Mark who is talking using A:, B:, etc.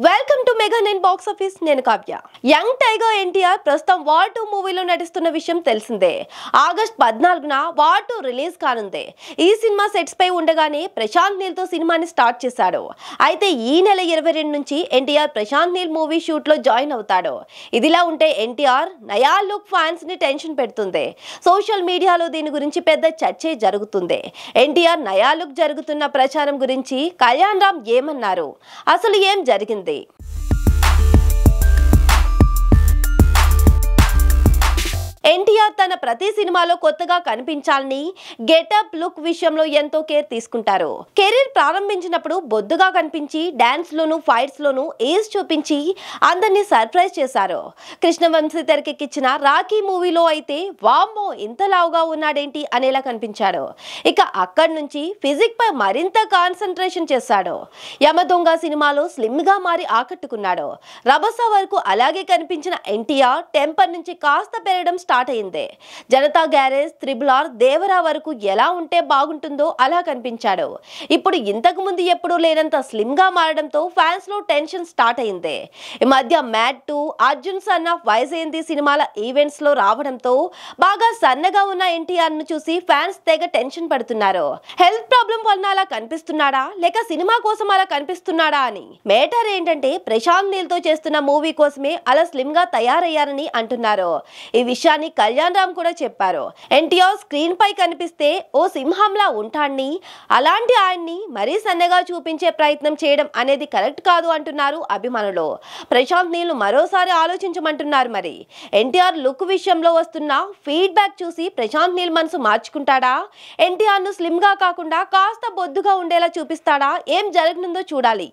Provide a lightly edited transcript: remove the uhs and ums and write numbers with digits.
A: Welcome to mega nine box office. నేను Kavya. Young tiger NTR ప్రస్తుతం war 2 మూవీలో నటిస్తున్న విషయం తెలిసిందే. ఆగస్ట్ 14న వార్ 2 రిలీజ్ కానుంది. ఈ సినిమా సెట్స్ పై ఉండగానే ప్రశాంత్ నీల్ తో సినిమాని స్టార్ట్ చేశాడు. అయితే ఈ నెల 22 నుంచి ఎన్టీఆర్ ప్రశాంత్ నీల్ మూవీ షూట్ లో జాయిన్ అవుతాడు. ఇదిలా ఉంటే ఎన్టీఆర్ నయా లుక్ ఫ్యాన్స్ ని టెన్షన్ పెడుతుంది. సోషల్ మీడియాలో దీని గురించి పెద్ద చర్చే జరుగుతుంది. ఎన్టీఆర్ నయా లుక్ జరుగుతున్న ప్రచారం గురించి కళ్యాణ్ రామ్ ఏమన్నారు, అసలు ఏం జరిగింది? ఎన్టీఆర్ తన ప్రతి సినిమాలో కొత్తగా కనిపించాలని గెటప్ లుక్ విషయంలో ఎంతో కేర్ తీసుకుంటారు. కెరీర్ ప్రారంభించినప్పుడు బొద్దుగా కనిపించి డాన్స్ లోను ఫైట్స్ లోను ఏజ్ చూపించి అందరినీ సర్ప్రైజ్ చేశారు. కృష్ణవంశీ తెరకెక్కించిన రాఖీ మూవీలో అయితే వామ్మో ఇంత లావుగా ఉన్నాడేంటి అనేలా కనిపించాడు. ఇక అక్కడి నుంచి ఫిజిక్ పై మరింత కాన్సన్ట్రేషన్ చేశాడు. యమదొంగ సినిమాలో స్లిమ్ గా మారి ఆకట్టుకున్నాడు. రభస వరకు అలాగే కనిపించిన ఎన్టీఆర్ టెంపర్ నుంచి కాస్త పెరగడం స్టార్ట్ అయింది. Janata garage, triple R, Devara వరకు ఎలా ఉంటే బాగుంటుందో అలా కనిపించాడు. ఇప్పుడు ఇంతకు ముందు ఎప్పుడూ లేనంత స్లిమ్ గా మారడంతో ఫ్యాన్స్ లో టెన్షన్ స్టార్ట్ అయింది. ఈ మధ్య mad 2, Arjun son of Vyjayanthi సినిమాల ఈవెంట్స్ లో రావడంతో బాగా సన్నగా ఉన్న ఎన్టీఆర్ ను చూసి ఫ్యాన్స్ తెగ టెన్షన్ పడుతున్నారు. హెల్త్ ప్రాబ్లం వలన అలా కనిపిస్తున్నాడా లేక సినిమా కోసం అలా కనిపిస్తున్నాడా అని. మేటర్ ఏంటంటే ప్రశాంత్ నీల్ తో చేస్తున్న మూవీ కోసమే అలా స్లిమ్ గా తయారయ్యారని అంటున్నారు. ఈ విషయాన్ని కళ్యాణ్ రామ్ కూడా చెప్పారు. ఎన్టీఆర్ స్క్రీన్ పై కనిపిస్తే ఓ సింహంలా ఉంటాన్ని, అలాంటి ఆయన్ని మరీ సన్నగా చూపించే ప్రయత్నం చేయడం అనేది కరెక్ట్ కాదు అంటున్నారు అభిమానులు. ప్రశాంత్ నీల్ మరోసారి ఆలోచించమంటున్నారు. మరి ఎన్టీఆర్ లుక్ విషయంలో వస్తున్న ఫీడ్బ్యాక్ చూసి ప్రశాంత్ నీల్ మనసు మార్చుకుంటాడా, ఎన్టీఆర్ ను స్లిమ్ గా కాకుండా కాస్త బొద్దుగా ఉండేలా చూపిస్తాడా, ఏం జరగనుందో చూడాలి.